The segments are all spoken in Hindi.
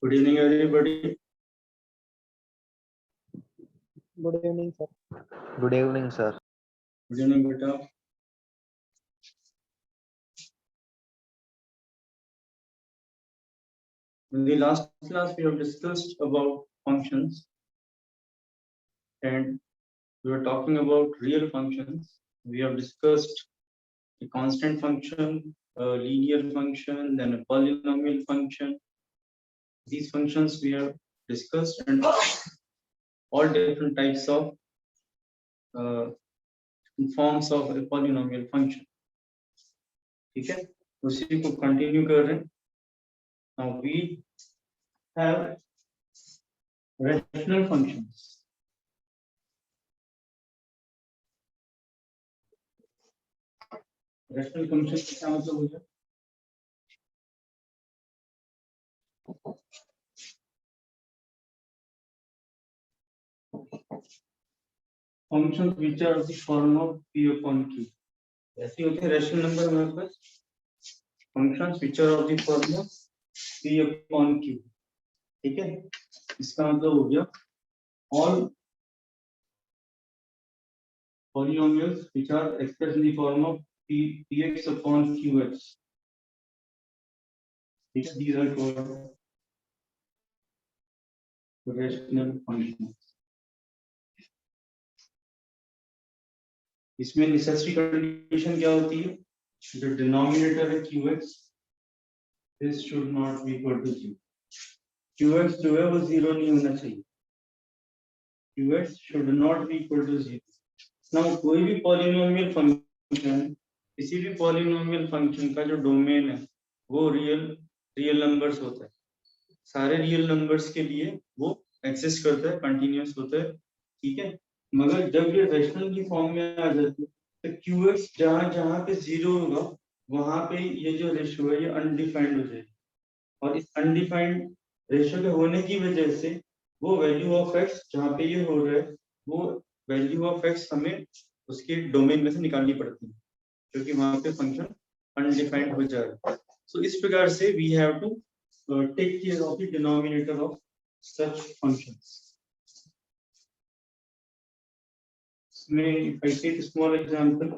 Good evening, everybody. Good evening, sir. Good evening, sir. Good evening, beta. In the last class, we have discussed about functions, and we were talking about real functions. We have discussed a constant function, a linear function, then a polynomial function. These functions we have discussed, and all different types of forms of a polynomial function. ठीक है, उसी को कंटिन्यू कर रहे हैं. Now we have rational functions. Rational functions क्या मतलब हो गया? Functions which are of the form of p upon q. ऐसे होते हैं rational number हमारे पास. Functions which are of the form of p upon q. ठीक है, इसका मतलब हो गया all polynomials which are expressed in the form of px upon qx. ठीक है, these are called rational functions. इसमें नेसेसरी कंडीशन क्या होती है? जो डिनोमिनेटर है qx, this should not be equal to 0. qx जो है वो 0 नहीं होना चाहिए. qx should not be equal to 0. now कोई भी पॉलिनोमियल फंक्शन, किसी भी पॉलिनोमियल फंक्शन का जो डोमेन है वो रियल नंबर्स होता है. सारे रियल नंबर्स के लिए वो एक्सिस्ट करता है, कंटिन्यूअस होता है. ठीक है, मगर जब ये रेशनल की फॉर्म में आ जाती है तो qx जहां जहां पे 0 होगा वहां पे ये जो रेशियो है ये अनडिफाइंड हो जाएगी. और इस अनडिफाइंड रेशियो के होने की वजह से वो वैल्यू ऑफ x जहां पे ये हो रहा है वो वैल्यू ऑफ x हमें उसके डोमेन में से निकालनी पड़ती है, क्योंकि वहां पे फंक्शन अनडिफाइंड हो जा रहा है. सो इस प्रकार से we have to take care of the denominator of such functions. If I take a small example,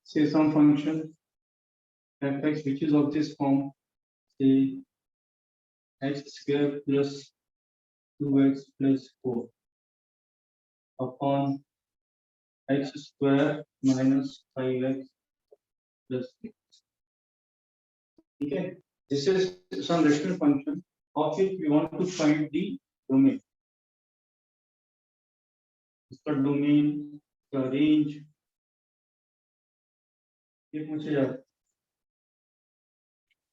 say some function fx which is of this form, say x square plus 2x plus 4 upon x square minus 5x plus 6. Okay, this is some rational function of which we want to find the domain. इसका डोमेन का रेंज ये पूछे जाता है.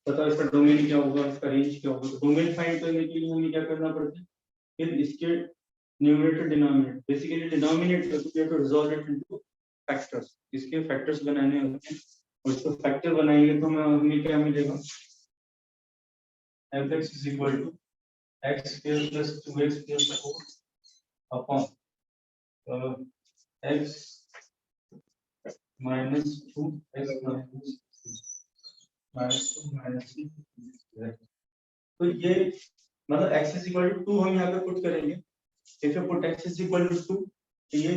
पता इसका डोमेन क्या होगा, इसका रेंज क्या होगा. तो डोमेन फाइंड करने के लिए हमें क्या करना पड़ता है? फिर इसके न्यूमरेटर डिनोमिनेटर, बेसिकली डिनोमिनेटर को we have to resolve it into factors. इसके फैक्टर्स बनाने होते हैं और इसको फैक्टर बनाएंगे तो हमें क्या मिलेगा? fx is equal to x square plus 2x plus 4 upon x minus 2 x minus 2 minus 3. तो ये मतलब x is equal to 2 हम यहाँ पे पुट करेंगे. if you put x is equal to 2 तो ये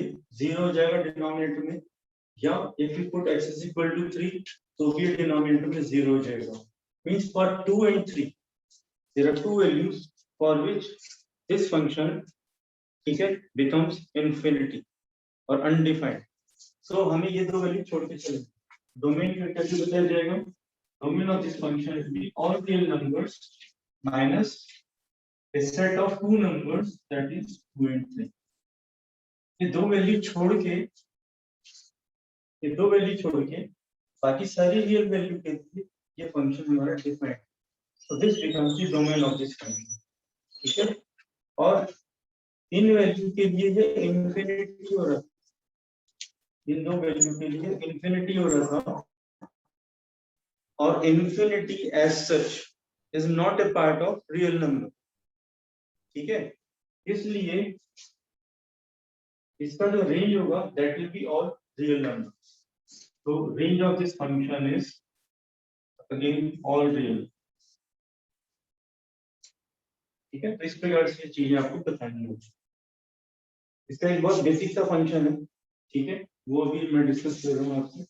0 हो जाएगा डिनोमिनेटर में, या if you put x is equal to 3 तो भी डिनोमिनेटर में 0 हो जाएगा. means for 2 and 3 there are two values for which this function, ठीक है, becomes infinity or undefined. so हमें ये दो वैल्यू छोड़ के चलेंगे. डोमेन कैसे बताया जाएगा? Domain of this function will B all real numbers minus a set of two numbers that is 2 and 3. ये दो वैल्यू छोड़ के बाकी सारी रियल वैल्यू के लिए ये फंक्शन हमारा defined. so this becomes the domain of this function. ठीक है, और इन वैल्यू के लिए ये इंफिनिटी हो रहा था. इन दो वैल्यू के लिए इंफिनिटी हो रहा था, और infinity as such is not a part of real number. ठीक है, इसलिए इसका जो रेंज होगा that will be all real number. So range of this function is again all real. ठीक है, तो इस प्रकार से चीजें आपको बतानी होगी। इसका एक बहुत बेसिक सा फंक्शन है, ठीक है, वो अभी मैं डिस्कस कर रहा हूँ आपसे।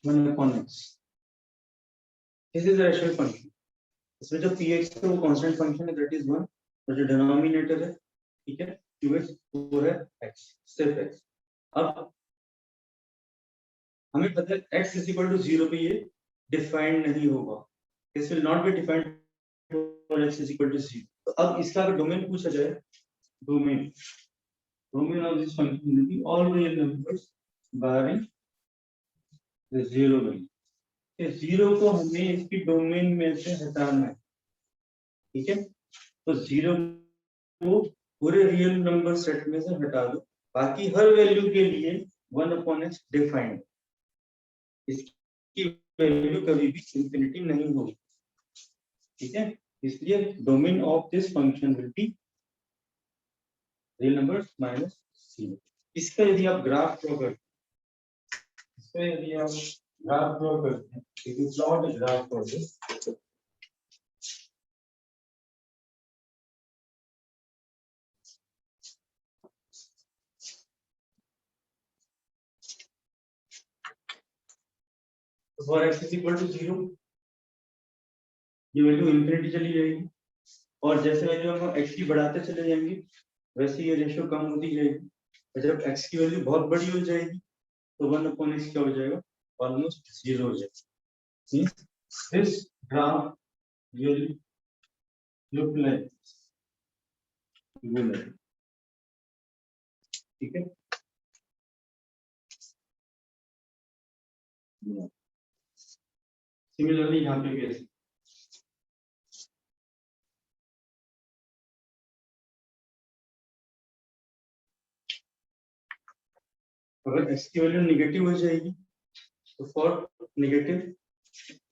One upon x. This is a rational function. इसमें जो px है वो कांस्टेंट फंक्शन है, दैट इज 1, और जो डिनोमिनेटर है, ठीक है, qx वो है x, सिर्फ x। अब हमें पता है x इज इक्वल टू 0 पे ये डिफाइंड नहीं होगा, this will not be defined for x is equal to 0। तो अब इसका अगर डोमेन पूछा जाए, domain domain of this function will be all real numbers barring the 0 value. ये 0 को हमें इसकी डोमेन में से हटाना है, ठीक है, तो 0 को पूरे रियल नंबर सेट में से हटा दो, बाकी हर वैल्यू के लिए 1/x डिफाइंड, इसकी वैल्यू कभी भी इंफिनिटी नहीं होगी, ठीक है, इसलिए domain of this function will be real numbers minus 0। इसका यदि आप ग्राफ ड्रॉ करते हैं, इसका यदि आप ग्राफ ड्रॉ करते हैं, if you plot a graph for this, for x is equal to 0 ये वैल्यू इंफिनिटी चली जाएगी, और जैसे वैल्यू हम x की बढ़ाते चले जाएंगे वैसे ये रेशियो कम होती जाएगी, और जब x की वैल्यू बहुत बड़ी हो जाएगी तो 1/x क्या हो जाएगा, ऑलमोस्ट 0 हो जाएगा। This graph will look like this, ठीक है, सिमिलरली यहाँ पे कैसे, अगर x की वैल्यू निगेटिव हो जाएगी तो फॉर नेगेटिव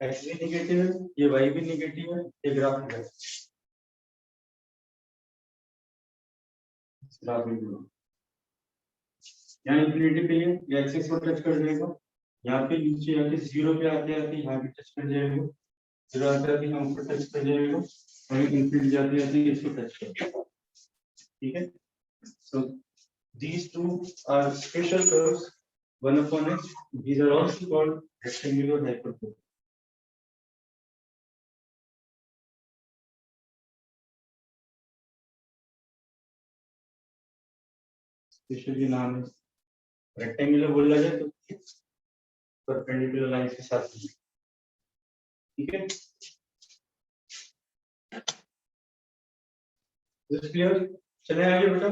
x भी नेगेटिव है, ये y भी नेगेटिव है, ये ग्राफ है, ग्राफ यहाँ इंफिनिटी पे है, ये एक्सिस को टच कर जाएगा, यहाँ पे नीचे आके 0 पे आते आते यहाँ भी टच कर जाएगा, 0 आते आते यहाँ ऊपर टच कर जाएगा, और इंफिनिटी जाते आते इसको टच कर जाएगा, ठीक है। So these two are special curves, 1/x. These are also called rectangular hyperbola. Specially नाम है, रेक्टेंगुलर बोला जाए तो परपेंडिकुलर लाइंस के साथ, ठीक है, दिस क्लियर। चले आगे बेटा,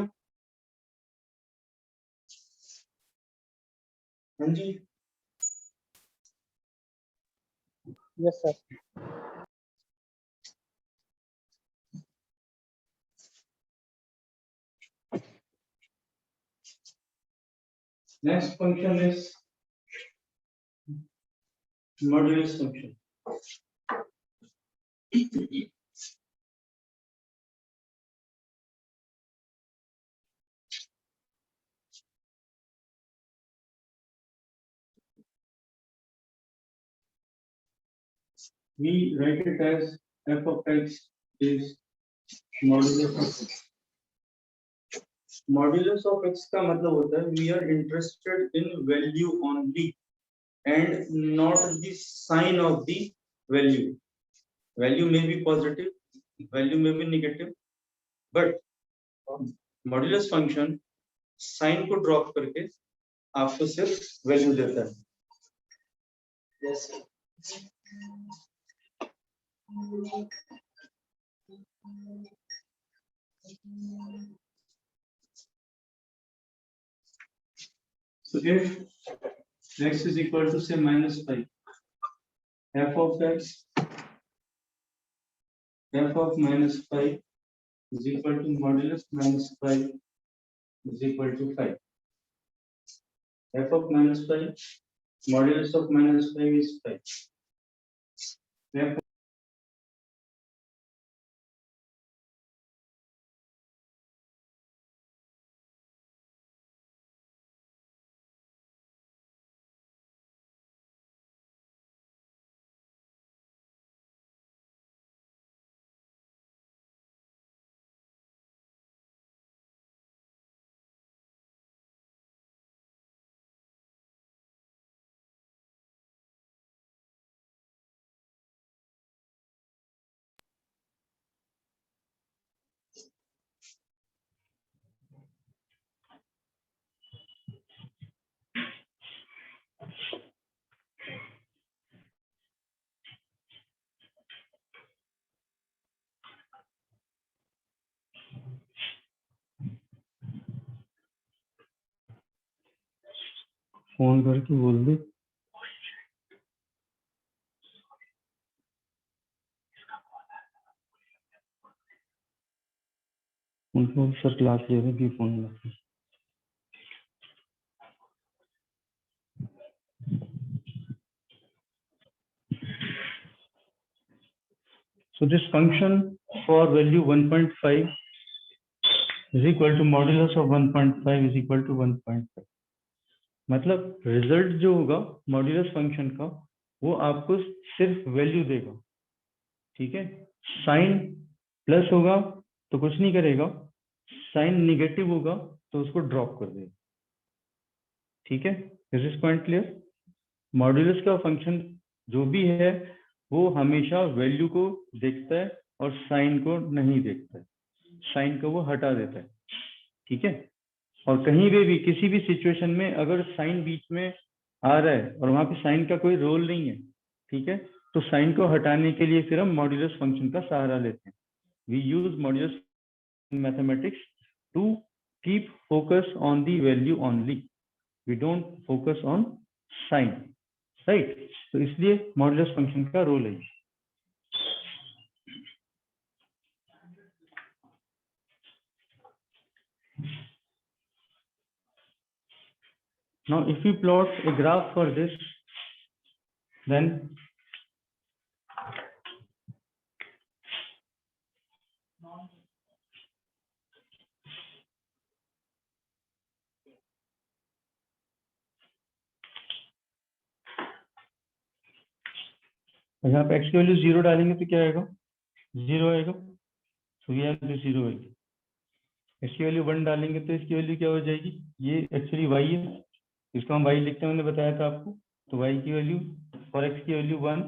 हाँ जी, yes sir. next function is modulus function. We write it as f of x is modulus of x. Modulus of x का मतलब होता है we are interested in value only and not the sign of the value. Value may be positive, value may be negative, but modulus function sign को ड्रॉप करके आपको सिर्फ वैल्यू देता है। yes. So if x is equal to say -5, f of x, f of -5 is equal to modulus -5 is equal to 5. F of -5, modulus of -5 is 5. F phone करके बोल दे उनको सर क्लास ले रहे भी फोन में। So this function for value 1.5 is equal to modulus of 1.5 is equal to 1.5. मतलब रिजल्ट जो होगा मॉड्यूलस फंक्शन का वो आपको सिर्फ वैल्यू देगा, ठीक है। साइन प्लस होगा तो कुछ नहीं करेगा, साइन निगेटिव होगा तो उसको ड्रॉप कर देगा, ठीक है। Is this point clear? Modulus का फंक्शन जो भी है वो हमेशा वैल्यू को देखता है और साइन को नहीं देखता है, साइन को वो हटा देता है, ठीक है। और कहीं भी किसी भी सिचुएशन में अगर साइन बीच में आ रहा है और वहां पे साइन का कोई रोल नहीं है, ठीक है, तो साइन को हटाने के लिए फिर हम मॉड्यूलस फंक्शन का सहारा लेते हैं। We use modulus mathematics to keep focus on the value only, we don't focus on sign, right. तो इसलिए मॉड्यूलस फंक्शन का रोल है। Now if we plot a graph for this, then यहाँ पे x की वैल्यू 0 डालेंगे तो क्या आएगा? 0 आएगा, तो ये 0 आएगी। इसकी वैल्यू 1 डालेंगे तो इसकी वैल्यू क्या हो जाएगी? ये एक्चुअली y है, इसको हम y लिखते हैं, मैंने बताया था आपको। तो y की वैल्यू और x की वैल्यू 1,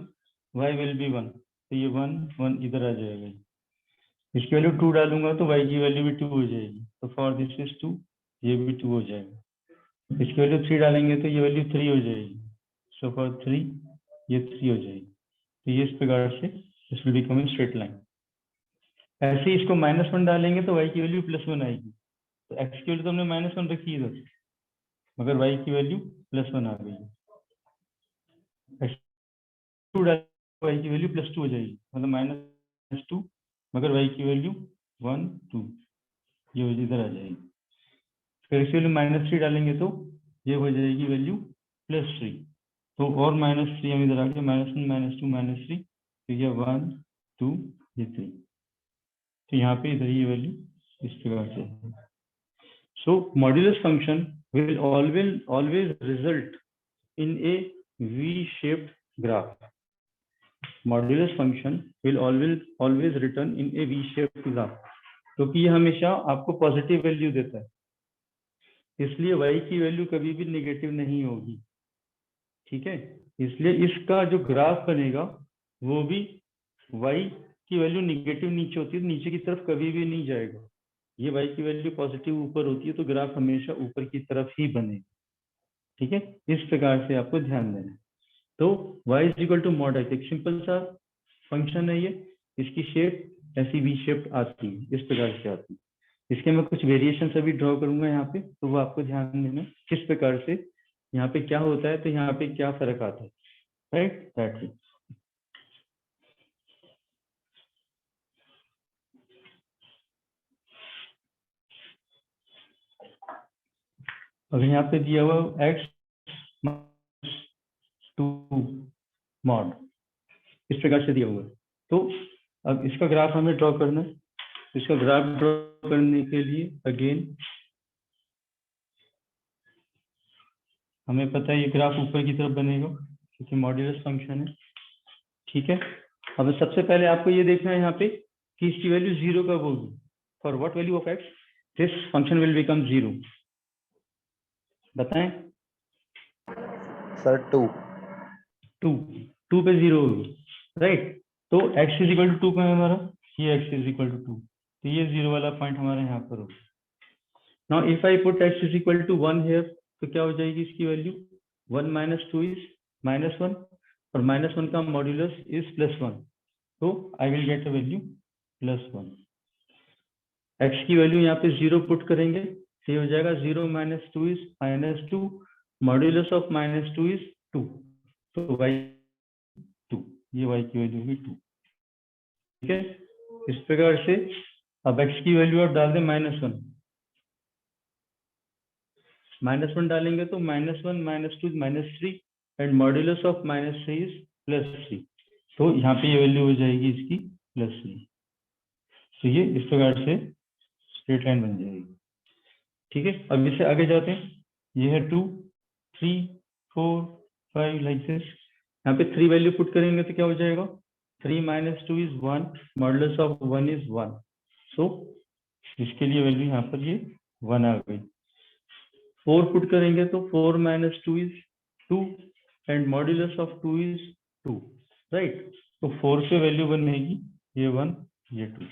y विल बी 1, तो ये 1 1 इधर आ जाएगा। इसकी वैल्यू 2 डालूंगा तो y की वैल्यू भी 2 हो जाएगी, तो फॉर दिस इज 2, ये भी 2 हो जाएगा। इसकी वैल्यू 3 डालेंगे तो ये वैल्यू 3 हो जाएगी, सो फॉर 3 ये 3 हो जाएगी। तो ये इस प्रकार से this will become in straight line. ऐसे ही इसको -1 डालेंगे तो y की वैल्यू +1 आएगी, तो x की वैल्यू तो हमने -1 रखी इधर, मगर y की वैल्यू +1 आ गई। x2 डालेंगे y की वैल्यू +2 हो जाएगी, मतलब -2, मगर y की वैल्यू 1 2, ये इधर आ जाएगी। फिर इसकी वैल्यू -3 डालेंगे तो ये हो जाएगी वैल्यू +3, तो और -3 हम इधर आ गए, -1 -2 -3, तो ये 1 2 ये 3, तो यहाँ पे इधर ये वैल्यू इस प्रकार से। So modulus function will always result in a V shaped graph. Modulus function will always return in a V shaped graph, क्योंकि ये हमेशा आपको पॉजिटिव वैल्यू देता है, इसलिए y की वैल्यू कभी भी नेगेटिव नहीं होगी, ठीक है। इसलिए इसका जो ग्राफ बनेगा वो भी y की वैल्यू निगेटिव नीचे होती है, नीचे की तरफ कभी भी नहीं जाएगा। ये y की वैल्यू पॉजिटिव ऊपर होती है, तो ग्राफ हमेशा ऊपर की तरफ ही बनेगा, ठीक है। इस प्रकार से आपको ध्यान देना है। तो y is equal to mod x, एक सिंपल सा फंक्शन है ये, इसकी शेप ऐसी वी शेप आती है, इस प्रकार से आती है। इसके मैं कुछ वेरिएशन अभी ड्रॉ करूंगा यहाँ पे, तो वो आपको ध्यान देना किस प्रकार से यहाँ पे क्या होता है, तो यहाँ पे क्या फर्क आता है, राइट, दैट वे। अगर यहाँ पे दिया हुआ x -2 मॉड, इस प्रकार से दिया हुआ है, तो अब इसका ग्राफ हमें ड्रॉ करना है। इसका ग्राफ ड्रॉ करने के लिए अगेन हमें पता है ये ग्राफ ऊपर की तरफ बनेगा क्योंकि मॉड्यूलस फंक्शन है, ठीक है। अब सबसे पहले आपको ये देखना है यहाँ पे कि इसकी वैल्यू 0 कब होगी। For what value of x this function will become 0, बताएं। सर 2 पे 0 होगी, राइट। तो x इज इक्वल टू 2 का है हमारा, ये x इज इक्वल टू 2, तो ये 0 वाला पॉइंट हमारे यहाँ पर होगा। Now if I put x is equal to 1 here, तो क्या हो जाएगी इसकी वैल्यू? 1 - 2 इज -1, और -1 का मॉड्यूलस इज +1, तो I will get a value +1। x की वैल्यू यहाँ पे 0 पुट करेंगे, तो ये हो जाएगा 0 - 2 इज -2, मॉड्यूलस ऑफ -2 इज 2, तो y 2, ये y की वैल्यू होगी 2। ठीक है, इस प्रकार से अब x की वैल्यू आप डाल दें -1, -1 डालेंगे तो -1 -2 -3 एंड मॉड्यूलस ऑफ -3 इज +3, तो यहाँ पे ये वैल्यू हो जाएगी इसकी +3। तो ये इस प्रकार से स्ट्रेट लाइन बन जाएगी। ठीक है, अब इससे आगे जाते हैं। ये है 2 3 4 5 लाइक दिस। यहाँ पे 3 वैल्यू पुट करेंगे तो क्या हो जाएगा, 3 - 2 इज 1, मॉडुलस ऑफ 1 इज 1, सो इसके लिए वैल्यू यहाँ पर ये 1 आ गई। 4 पुट करेंगे तो 4 - 2 is 2 and modulus of 2 is 2, right. तो 4 पे वैल्यू बनेगी ये 1 ये 2,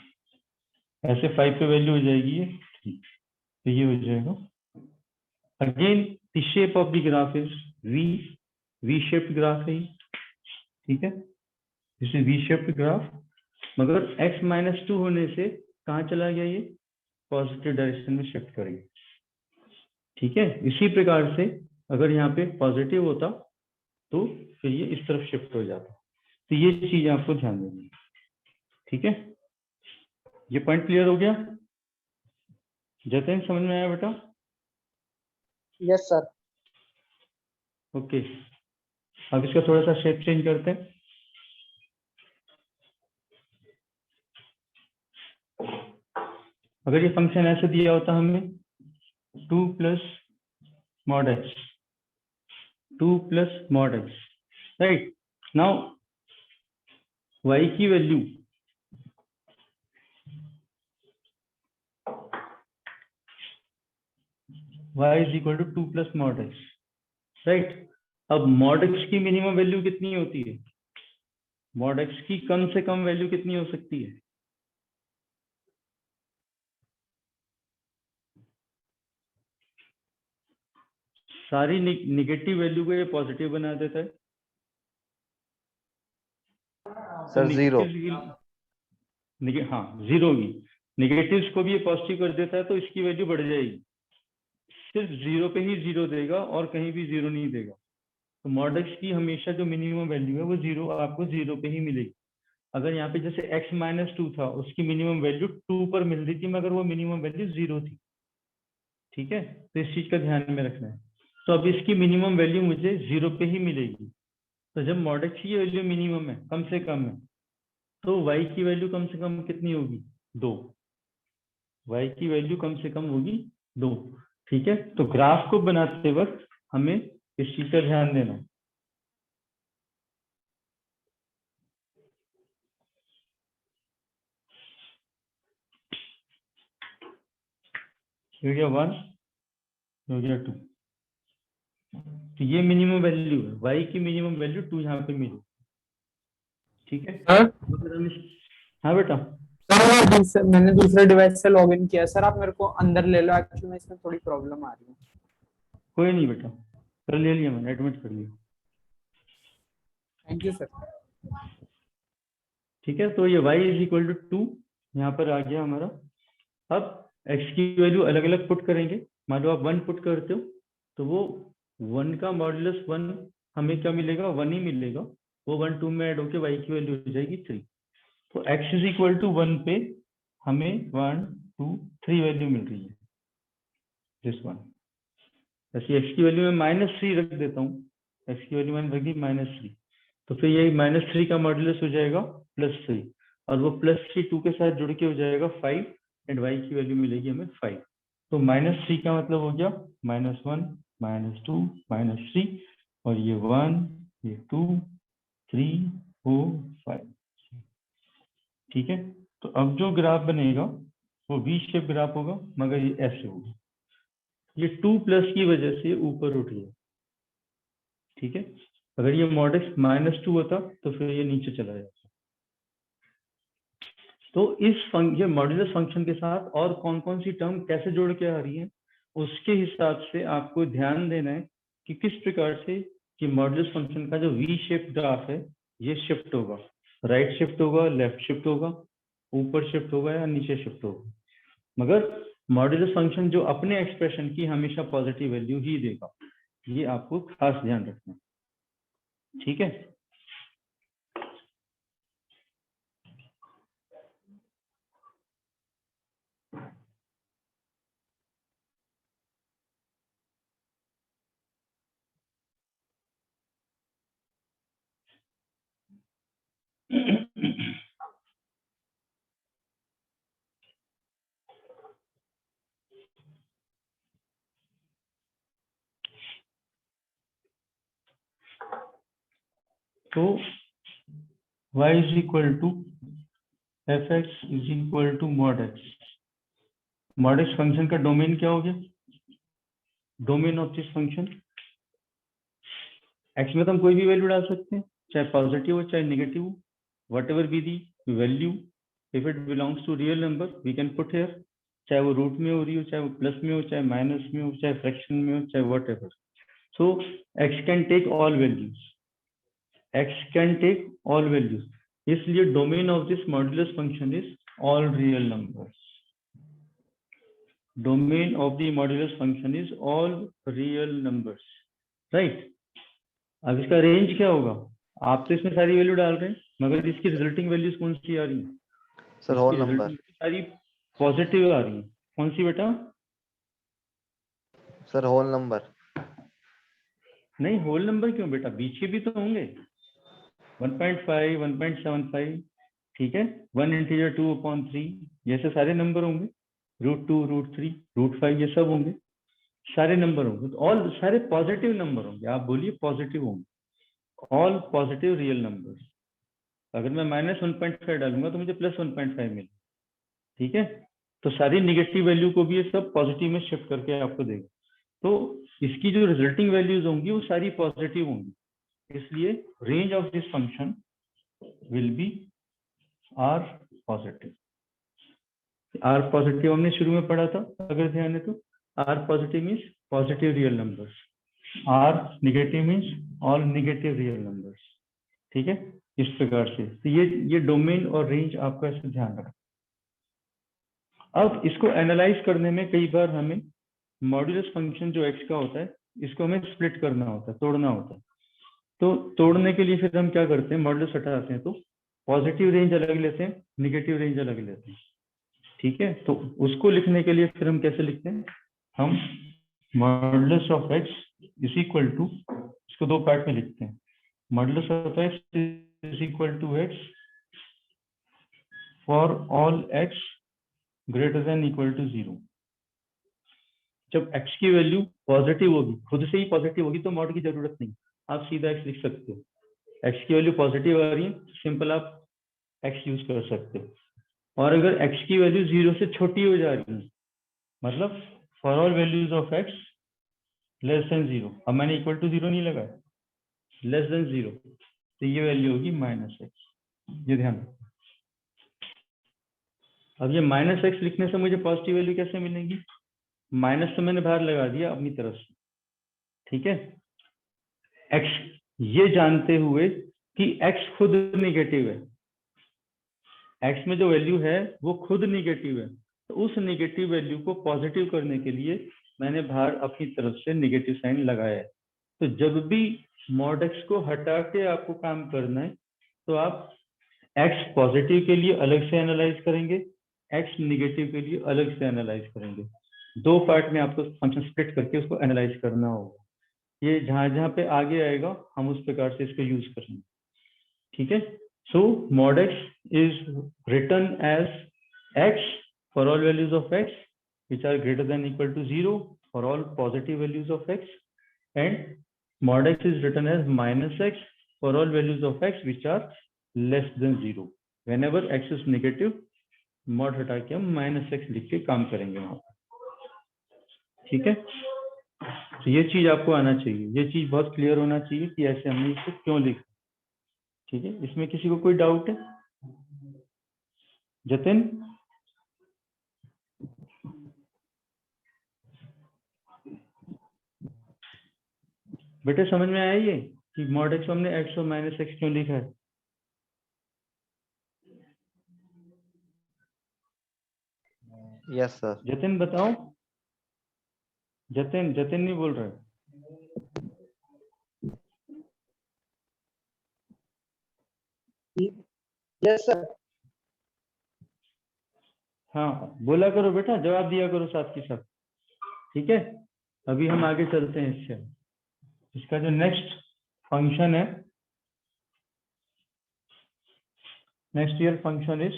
ऐसे 5 पे वैल्यू हो जाएगी ये 3, तो ये हो जाएगा। Again the shape of the graph is we shaped graph है, ठीक है, this is we shaped graph, मगर x -2 होने से कहाँ चला गया, ये पॉजिटिव डायरेक्शन में शिफ्ट करेंगे। ठीक है, इसी प्रकार से अगर यहाँ पे पॉजिटिव होता तो फिर ये इस तरफ शिफ्ट हो जाता, तो ये चीज आपको ध्यान देनी है। ठीक है, ये पॉइंट क्लियर हो गया, जतिन समझ में आया बेटा? Yes sir. ओके, अब इसका थोड़ा सा शेप चेंज करते हैं। अगर ये फंक्शन ऐसे दिया होता हमें 2 + mod x, 2 + mod x, right. Now y की value y = 2 + mod x, right. अब mod x की मिनिमम वैल्यू कितनी होती है, mod x की कम से कम वैल्यू कितनी हो सकती है? सारी निगेटिव वैल्यू को ये पॉजिटिव बना देता है। सर 0। हाँ 0 की निगेटिव्स को भी ये पॉजिटिव कर देता है, तो इसकी वैल्यू बढ़ जाएगी, सिर्फ 0 पे ही 0 देगा और कहीं भी 0 नहीं देगा। तो mod x की हमेशा जो मिनिमम वैल्यू है वो 0 आपको 0 पे ही मिलेगी। अगर यहाँ पे जैसे x -2 था, उसकी मिनिमम वैल्यू 2 पर मिल रही थी, मगर वो मिनिमम वैल्यू 0 थी। ठीक है, तो इस चीज का ध्यान में रखना है। तो अब इसकी मिनिमम वैल्यू मुझे 0 पे ही मिलेगी, तो जब mod x की वैल्यू मिनिमम है, कम से कम है, तो y की वैल्यू कम से कम कितनी होगी, 2। y की वैल्यू कम से कम होगी 2। ठीक है, तो ग्राफ को बनाते वक्त हमें इस चीज का ध्यान देना है। हो गया 1, हो गया 2, तो ये मिनिमम वैल्यू है, y की मिनिमम वैल्यू 2 यहाँ पे मिली। ठीक है हाँ बेटा। सर मैंने दूसरे डिवाइस से लॉगिन किया सर, आप मेरे को अंदर ले लो, एक्चुअली में इसमें थोड़ी प्रॉब्लम आ रही है। कोई नहीं बेटा, कर ले लिया मैंने, एडमिट कर लिया। Thank you sir. ठीक है, तो ये y = 2 यहाँ पर आ गया हमारा। अब x की वैल्यू अलग अलग पुट करेंगे। मान लो आप 1 पुट करते हो, तो वो 1 का मॉडुलस 1 हमें क्या मिलेगा, 1 ही मिलेगा, वो 1 2 में ऐड होके y की वैल्यू हो जाएगी 3। तो x = 1 पे हमें 1 2 3 वैल्यू मिल रही है, दिस वन। ऐसी x की वैल्यू में -3 रख देता हूँ, x की वैल्यू मैंने रखी -3, तो फिर ये -3 का मॉडुलस हो जाएगा +3, और वो +3 2 के साथ जुड़ के हो जाएगा 5, एंड y की वैल्यू मिलेगी हमें 5। तो -3 का मतलब हो गया -1 -2 -3, और ये 1 ये 2 3 4 5। ठीक है, तो अब जो ग्राफ बनेगा वो वी शेप ग्राफ होगा, मगर ये ऐसे होगा, ये 2+ की वजह से ऊपर उठ गया। ठीक है, अगर ये mod x -2 होता तो फिर ये नीचे चला जाता। तो ये मॉड्यूलस फंक्शन के साथ और कौन कौन सी टर्म कैसे जोड़ के आ रही है, उसके हिसाब से आपको ध्यान देना है कि किस प्रकार से कि मॉड्यूलस फंक्शन का जो वी शेप ग्राफ है ये शिफ्ट होगा, राइट शिफ्ट होगा, लेफ्ट शिफ्ट होगा, ऊपर शिफ्ट होगा या नीचे शिफ्ट होगा। मगर मॉड्यूलस फंक्शन जो अपने एक्सप्रेशन की हमेशा पॉजिटिव वैल्यू ही देगा, ये आपको खास ध्यान रखना, ठीक है। तो y is equal to F X is equal to mod X. Mod X function का डोमेन क्या हो गया? Domain of this function, X में तो हम कोई भी वैल्यू डाल सकते हैं, चाहे पॉजिटिव हो चाहे नेगेटिव हो, whatever be the value, if it belongs to real number we can put here, चाहे वो रूट में हो रही हो, चाहे वो प्लस में हो, चाहे माइनस में हो, चाहे फ्रैक्शन में हो, चाहे whatever. So x can take all values, x can take all values, इसलिए domain of this modulus function is all real numbers. Domain of the modulus function is all real numbers, right. अब इसका रेंज क्या होगा? आप तो इसमें सारी वैल्यू डाल रहे हैं, मगर इसकी रिजल्टिंग वैल्यूज कौन सी आ रही है? Sir whole number. सारी पॉजिटिव आ रही है। कौन सी बेटा? Sir whole number. नहीं, होल नंबर क्यों बेटा, बीच के भी तो होंगे, 1.5, 1.75, ठीक है, 1 इंटीजर 2/3, जैसे सारे नंबर होंगे, √2, √3, √5, ये सब होंगे, सारे नंबर होंगे, तो ऑल सारे पॉजिटिव नंबर होंगे। आप बोलिए पॉजिटिव होंगे, ऑल पॉजिटिव रियल नंबर्स। अगर मैं -1.5 डालूंगा तो मुझे +1.5 मिले, ठीक है। तो सारी निगेटिव वैल्यू को भी ये सब पॉजिटिव में शिफ्ट करके आपको देगा, तो इसकी जो रिजल्टिंग वैल्यूज होंगी वो सारी पॉजिटिव होंगी, इसलिए range of this function will be R positive. R positive हमने शुरू में पढ़ा था, अगर ध्यान है तो, R positive means positive real numbers, R negative means all negative real numbers, ठीक है, इस प्रकार से। तो ये डोमेन और रेंज आपका ऐसे ध्यान रखना। अब इसको एनालाइज करने में कई बार हमें मॉड्यूलस फंक्शन जो एक्स का होता है, इसको हमें स्प्लिट करना होता है, तोड़ना होता है। तो तोड़ने के लिए फिर हम क्या करते हैं, मॉड्यूलस हटाते हैं, तो पॉजिटिव रेंज अलग लेते हैं, निगेटिव रेंज अलग लेते हैं, ठीक है। तो उसको लिखने के लिए फिर हम कैसे लिखते हैं, हम modulus of X is equal to, इसको दो पार्ट में लिखते हैं, modulus of X is equal to X for all X greater than equal to 0। जब x की वैल्यू पॉजिटिव होगी, खुद से ही पॉजिटिव होगी, तो मॉड की जरूरत नहीं, आप सीधा x लिख सकते हो। x की वैल्यू पॉजिटिव आ रही है, सिंपल आप x यूज कर सकते हो। और अगर x की वैल्यू 0 से छोटी हो जा रही है, मतलब for all values of x less than 0, अब मैंने इक्वल टू 0 नहीं लगाया, लेस देन 0, तो ये वैल्यू होगी -x, ये ध्यान रखो। अब ये -x लिखने से मुझे पॉजिटिव वैल्यू कैसे मिलेगी? माइनस तो मैंने बाहर लगा दिया अपनी तरफ से, ठीक है। x ये जानते हुए कि x खुद निगेटिव है, x में जो वैल्यू है वो खुद निगेटिव है, तो उस निगेटिव वैल्यू को पॉजिटिव करने के लिए मैंने बाहर अपनी तरफ से निगेटिव साइन लगाया है। तो जब भी मॉड x को हटा के आपको काम करना है, तो आप x पॉजिटिव के लिए अलग से एनालाइज करेंगे, x निगेटिव के लिए अलग से एनालाइज करेंगे, दो पार्ट में आपको फंक्शन स्प्लिट करके उसको एनालाइज करना होगा। ये जहां जहां पे आगे आएगा हम उस प्रकार से इसको यूज करेंगे, ठीक है। So mod x is written as x for all values of x which are greater than equal to 0 for all positive values of x, and mod x is written as -x for all values of x which are less than 0. whenever x is negative, mod हटा के हम -x लिख के काम करेंगे वहां, ठीक है। तो ये चीज आपको आना चाहिए, ये चीज बहुत क्लियर होना चाहिए कि ऐसे हमने इसको क्यों लिखा, ठीक है। इसमें किसी को कोई डाउट है? जतिन, बेटे समझ में आया ये कि मॉड एक्स हमने एक्स और -x क्यों लिखा है? Yes sir. जतिन बताओ, जतिन नहीं बोल रहा है। Yes sir. हाँ बोला करो बेटा, जवाब दिया करो साथ के साथ, ठीक है। अभी हम आगे चलते हैं इससे। इसका जो नेक्स्ट फंक्शन है, next year function is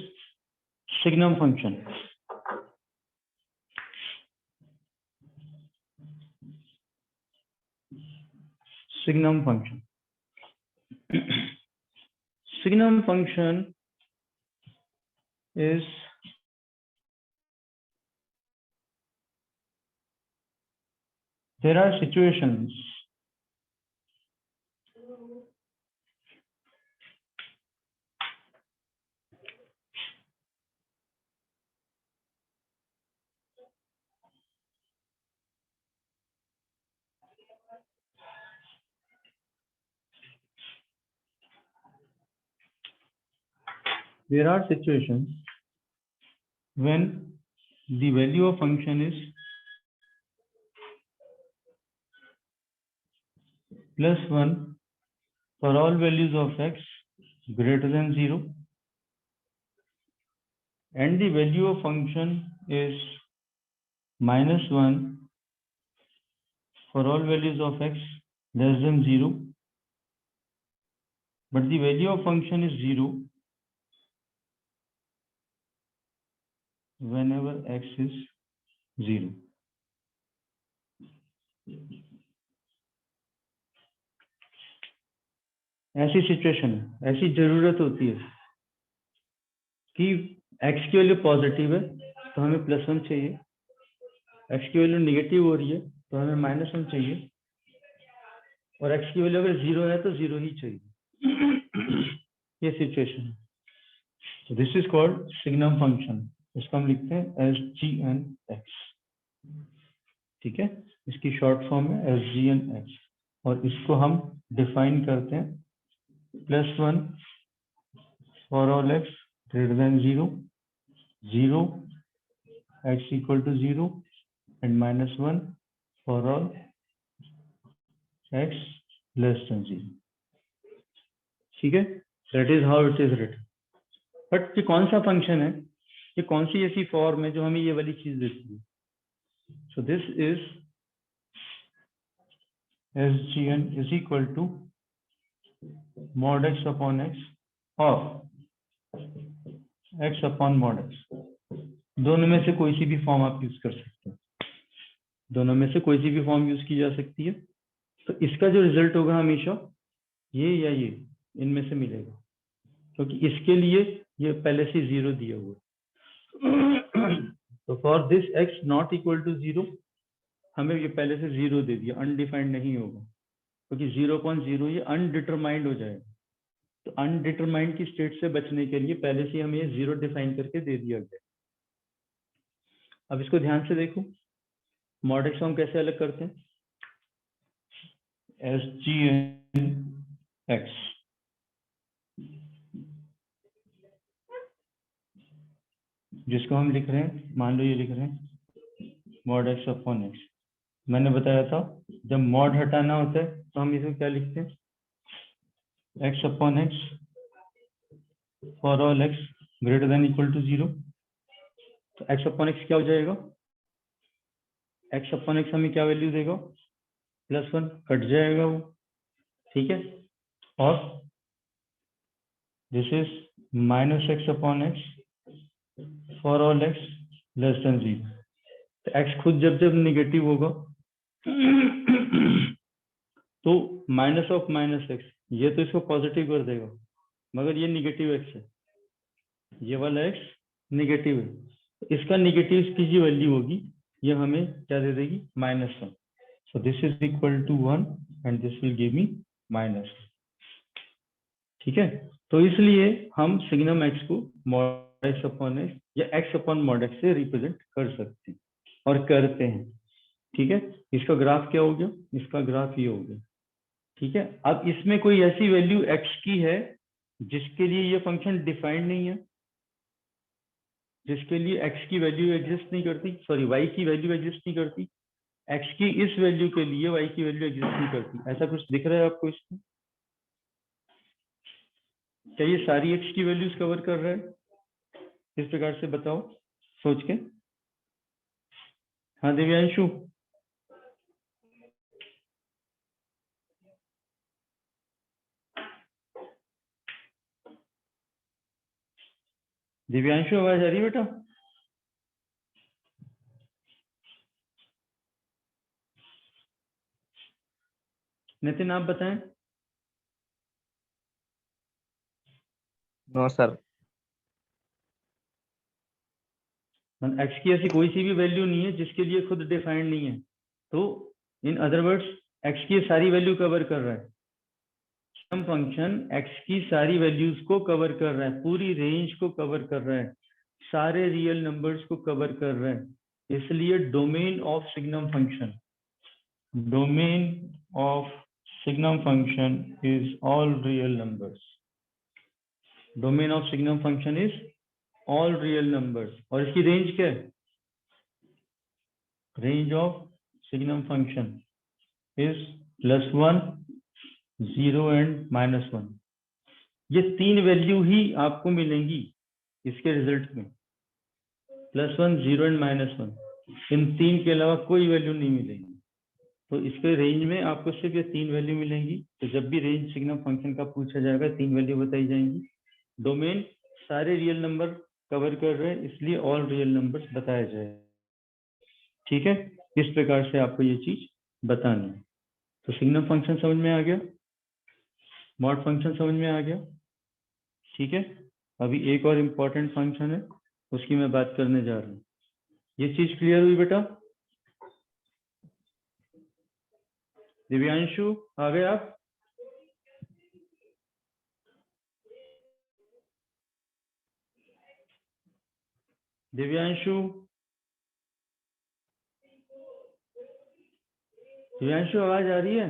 signum function. Signum function, signum function is there are situations when the value of function is +1 for all values of x greater than 0 and the value of function is -1 for all values of x less than 0, but the value of function is 0 whenever x is 0. ऐसी सिचुएशन है, ऐसी जरूरत होती है कि x की वैल्यू पॉजिटिव है तो हमें +1 चाहिए, x की वैल्यू निगेटिव हो रही है तो हमें -1 चाहिए, और x की वैल्यू अगर 0 है तो 0 ही चाहिए। ये सिचुएशन है। This is called signum function. इसको हम लिखते हैं SGNX, ठीक है। इसकी शॉर्ट फॉर्म है SGNX, और इसको हम डिफाइन करते हैं +1 for all x greater than 0, 0 x equal to 0 and -1 for all x less than 0, ठीक है। That is how it is written. But ये कौन सा फंक्शन है, ये कौन सी ऐसी फॉर्म है जो हमें ये वाली चीज देती है? सो this is SGN is equal to mod x upon x और x upon mod x। दोनों में से कोई सी भी फॉर्म आप यूज कर सकते हैं, दोनों में से कोई सी भी फॉर्म यूज की जा सकती है। तो इसका जो रिजल्ट होगा हमेशा ये या ये इनमें से मिलेगा, क्योंकि इसके लिए ये पहले से 0 दिया हुआ है। तो for this x not equal to 0 हमें ये पहले से 0 दे दिया, अनडिफाइंड नहीं होगा, क्योंकि 0.0 ये अनडिटरमाइंड हो जाएगा। तो अनडिटरमाइंड की स्टेट से बचने के लिए पहले से हमें ये 0 डिफाइन करके दे दिया गया। अब इसको ध्यान से देखो, मॉड एक्स हम कैसे अलग करते हैं? SGNX, जिसको हम लिख रहे हैं, मान लो ये लिख रहे हैं मॉड एक्स अपॉन एक्स। मैंने बताया था जब मॉड हटाना होता है तो हम इसमें क्या लिखते हैं? x upon X for all x greater than equal to 0। तो x अपॉन एक्स क्या हो जाएगा? x अपॉन एक्स हमें क्या वैल्यू देगा? +1, कट जाएगा वो, ठीक है। और this is -x upon X for all x less than 0। तो x खुद जब जब निगेटिव होगा तो माइनस ऑफ -x ये तो इसको पॉजिटिव कर देगा, मगर ये निगेटिव x है, ये वाला x निगेटिव है। तो इसका निगेटिव की जो वैल्यू होगी ये हमें क्या दे देगी? -1। So this is equal to 1 and this will give me -1, ठीक है। तो इसलिए हम सिग्नम x को mod x अपॉन x या x अपॉन mod x से रिप्रेजेंट कर सकते हैं और करते हैं, ठीक है। इसका ग्राफ क्या हो गया? इसका ग्राफ ये हो गया, ठीक है। अब इसमें कोई ऐसी वैल्यू x की है जिसके लिए ये फंक्शन डिफाइंड नहीं है, जिसके लिए x की वैल्यू एग्जिस्ट नहीं करती, सॉरी y की वैल्यू एग्जिस्ट नहीं करती, x की इस वैल्यू के लिए y की वैल्यू एग्जिस्ट नहीं करती। ऐसा कुछ दिख रहा है आपको इसमें? क्या ये सारी x की वैल्यूज कवर कर रहा है? इस प्रकार से बताओ सोच के। हाँ दिव्यांशु, दिव्यांशु आवाज आ रही है बेटा? नितिन आप बताएं। No sir. एक्स की ऐसी कोई सी भी वैल्यू नहीं है जिसके लिए खुद डिफाइंड नहीं है, तो इन अदर वर्ड्स एक्स की सारी वैल्यू कवर कर रहा है। सम फंक्शन एक्स की सारी वैल्यूज को कवर कर रहा है, पूरी रेंज को कवर कर रहा है, सारे रियल नंबर्स को कवर कर रहा है, इसलिए domain of signum function, domain of signum function is all real numbers. Domain of signum function is all real numbers. और इसकी रेंज क्या है? Range of signum function is +1, 0 and -1। ये तीन वैल्यू ही आपको मिलेंगी इसके रिजल्ट में, +1, 0 एंड -1। इन तीन के अलावा कोई वैल्यू नहीं मिलेगी। तो इसके रेंज में आपको सिर्फ ये तीन वैल्यू मिलेंगी। तो जब भी रेंज सिग्नम फंक्शन का पूछा जाएगा, तीन वैल्यू बताई जाएंगी। डोमेन सारे रियल नंबर कवर कर रहे हैं, इसलिए ऑल रियल नंबर्स बताया जाएगा। ठीक है, इस प्रकार से आपको ये चीज बतानी है। तो सिग्नम फंक्शन समझ में आ गया, मॉड फंक्शन समझ में आ गया। ठीक है, अभी एक और इम्पोर्टेंट फंक्शन है, उसकी मैं बात करने जा रहा हूँ। ये चीज क्लियर हुई बेटा? दिव्यांशु आ गए आप? दिव्यांशु, दिव्यांशु आवाज आ रही है?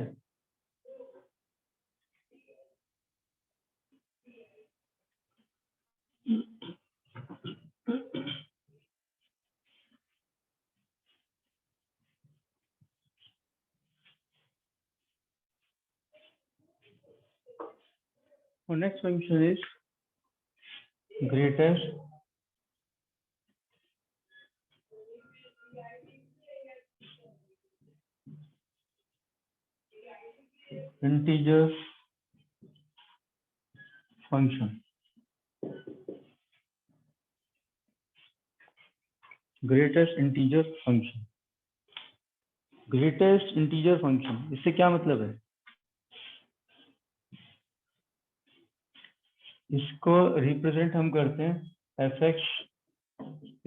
Our next function is greatest integer function। Greatest integer function, greatest integer function, इससे क्या मतलब है? इसको रिप्रेजेंट हम करते हैं f(x) =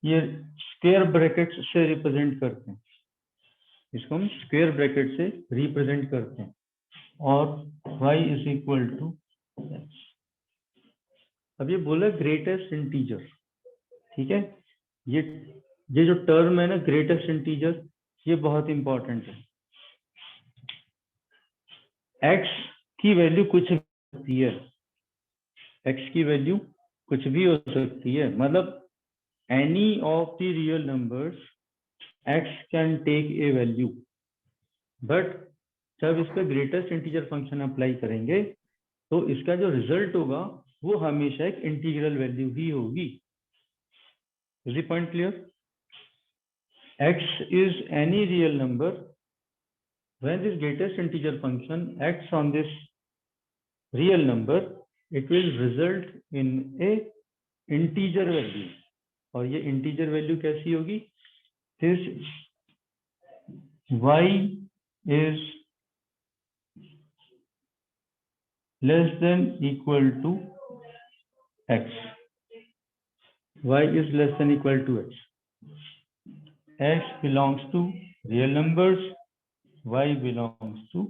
ये स्क्वायर ब्रैकेट से रिप्रेजेंट करते हैं, इसको हम स्क्वायर ब्रैकेट से रिप्रेजेंट करते हैं, और y = x। अब ये बोला ग्रेटेस्ट इंटीजर, ठीक है। ये जो टर्म है ना ग्रेटेस्ट इंटीजर, ये बहुत इंपॉर्टेंट है। x की वैल्यू कुछ भी हो सकती है, x की वैल्यू कुछ भी हो सकती है, मतलब any of the real numbers x can take a value, but जब इस पर ग्रेटेस्ट इंटीजर फंक्शन अप्लाई करेंगे तो इसका जो रिजल्ट होगा वो हमेशा एक इंटीग्रल वैल्यू ही होगी। Is the point clear? x is any real number when this greatest integer function acts on this real number, it will result in a integer value। और ये integer value कैसी होगी? This y is less than equal to x, y is less than equal to x, x belongs to real numbers, y belongs to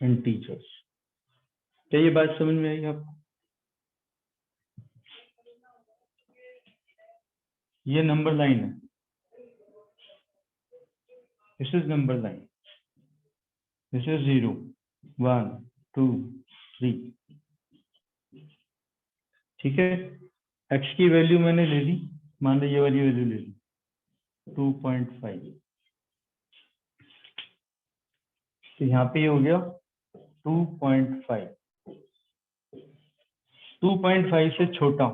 integers। क्या ये बात समझ में आई आपको? ये नंबर लाइन है, this is number line, this is 0, 1, 2, 3। ठीक है, x की वैल्यू मैंने ले ली, मान लो ये वाली वैल्यू ले ली, 2.5, तो यहाँ पे ये हो गया 2.5, 2.5 से छोटा,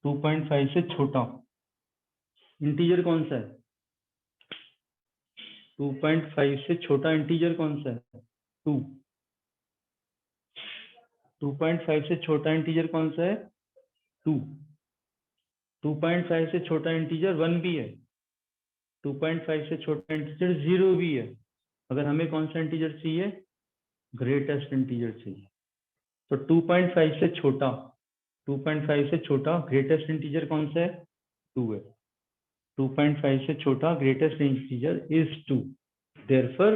2.5 से छोटा इंटीजर कौन सा है? 2.5 से छोटा इंटीजर कौन सा है? 2। 2.5 से छोटा इंटीजर कौन सा है? 2। 2.5 से छोटा इंटीजर 1 भी है, 2.5 से छोटा इंटीजर 0 भी है। अगर हमें कौन सा इंटीजर चाहिए? ग्रेटेस्ट इंटीजर चाहिए। तो 2.5 से छोटा, 2.5 से छोटा ग्रेटेस्ट इंटीजर कौन सा है? 2 है। 2.5 से छोटा greatest integer is 2। Therefore,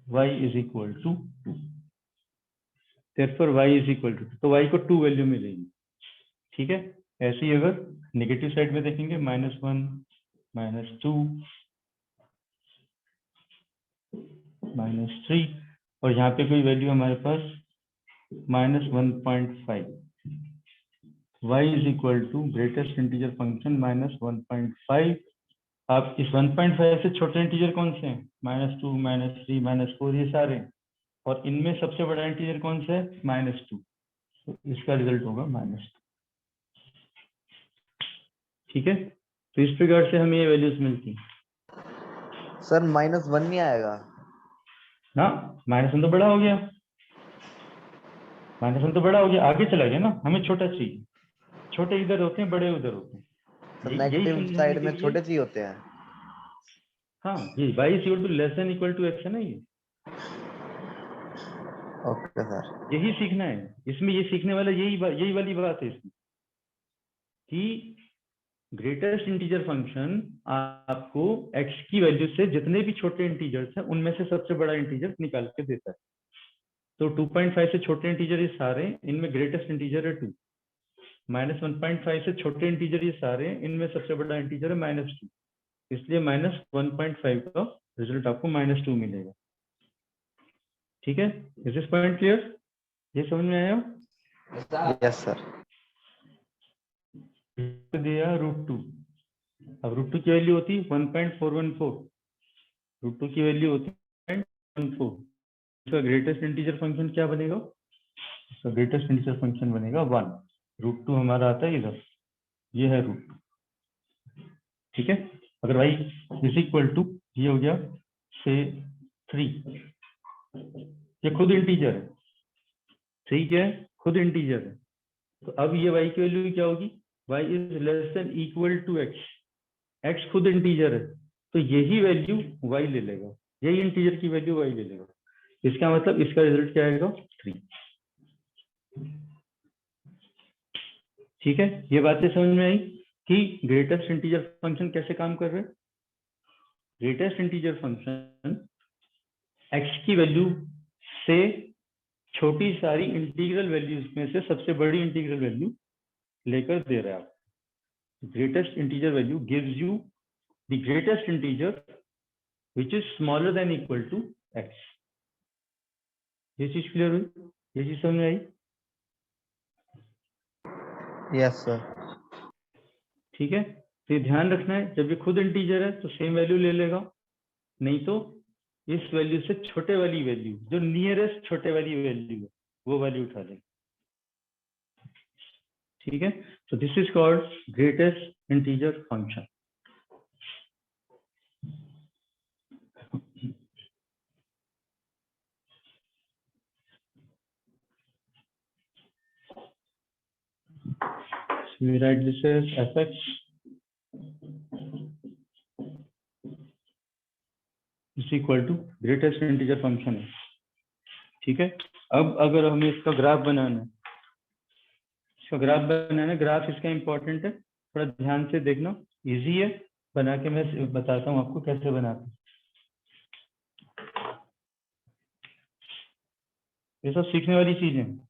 y is equal to 2. Therefore, y is equal to 2. तो y को 2 वैल्यू मिलेगी। ठीक है, ऐसे ही अगर नेगेटिव साइड में देखेंगे -1, -2, -3 और यहाँ पे कोई वैल्यू हमारे पास -1.5। y is equal to greatest integer function -1.5। आप इस 1.5 से छोटे इंटीजर कौन से हैं? -2, -3, -4 ये सारे, और इनमें सबसे बड़ा इंटीजर कौन सा है? -2। तो इसका रिजल्ट होगा -2। ठीक है, तो इस प्रकार से हमें ये वैल्यूज मिलती हैं। सर -1 नहीं आएगा? ना, -1 तो बड़ा हो गया, -1 तो बड़ा हो गया, आगे चला गया ना, हमें छोटा चाहिए। छोटे इधर होते हैं, बड़े उधर होते हैं। सर यही नेगेटिव समझाने साइड के में लिए, छोटे चाहिए होते हैं। हाँ, ये y is equal to less than equal to x है ना, ये ओके सर। यही सीखना है इसमें। ये सीखने वाला यही वाली बात है इसमें कि ग्रेटेस्ट इंटीजर फंक्शन आपको x की वैल्यू से जितने भी छोटे इंटीजर्स हैं उनमें से सबसे बड़ा इंटीजर निकाल के देता है। तो 2.5 से छोटे इंटीजर ये सारे, इनमें ग्रेटेस्ट इंटीजर है 2। -1.5 से छोटे इंटीजर ये सारे, इनमें सबसे बड़ा इंटीजर है -2। इसलिए -1.5 का रिजल्ट आपको -2 मिलेगा। ठीक है, इज दिस पॉइंट क्लियर? ये समझ में आया? Yes sir. दिया √2। अब √2 की वैल्यू होती है 1.414। √2 की वैल्यू होती है 1.14। इसका ग्रेटेस्ट इंटीजर फंक्शन क्या बनेगा? इसका ग्रेटेस्ट इंटीजर फंक्शन बनेगा 1। √2 हमारा आता है इधर, ये है √2। ठीक है, अगर y इज इक्वल टू, ये हो गया से 3, ये खुद इंटीजर है। 3 क्या है? खुद इंटीजर है। तो अब ये y की वैल्यू क्या होगी? y is less than equal to x। x खुद इंटीजर है, तो यही वैल्यू y ले लेगा, यही इंटीजर की वैल्यू y ले लेगा। इसका मतलब इसका रिजल्ट क्या आएगा? 3। ठीक है, ये बातें समझ में आई कि ग्रेटेस्ट इंटीजर फंक्शन कैसे काम कर रहे हैं। ग्रेटेस्ट इंटीजर फंक्शन x की वैल्यू से छोटी सारी इंटीग्रल वैल्यूज में से सबसे बड़ी इंटीग्रल वैल्यू लेकर दे रहा है आपको। Greatest integer value gives you the greatest integer which is smaller than equal to x। ये चीज क्लियर हुई? ये चीज समझ में आई? Yes sir. ठीक है, तो ये ध्यान रखना है, जब ये खुद इंटीजर है तो सेम वैल्यू ले लेगा, नहीं तो इस वैल्यू से छोटे वाली वैल्यू, जो नियरेस्ट छोटे वाली वैल्यू है, वो वैल्यू उठा लेगा। ठीक है, so this is called greatest integer function। So we write this as fx is equal to greatest integer function है। ठीक है, अब अगर हमें इसका ग्राफ बनाना है, ग्राफ इसका इंपॉर्टेंट है, थोड़ा ध्यान से देखना, इजी है, बना के मैं बताता हूँ आपको कैसे बनाते हैं। ये सब सीखने वाली चीजें हैं।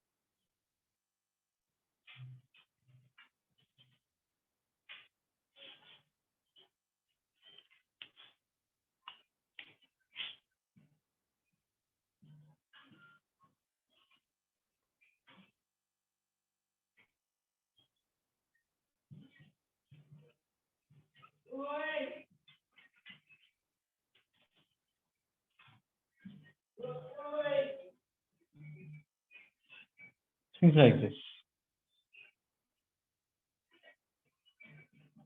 Things like this.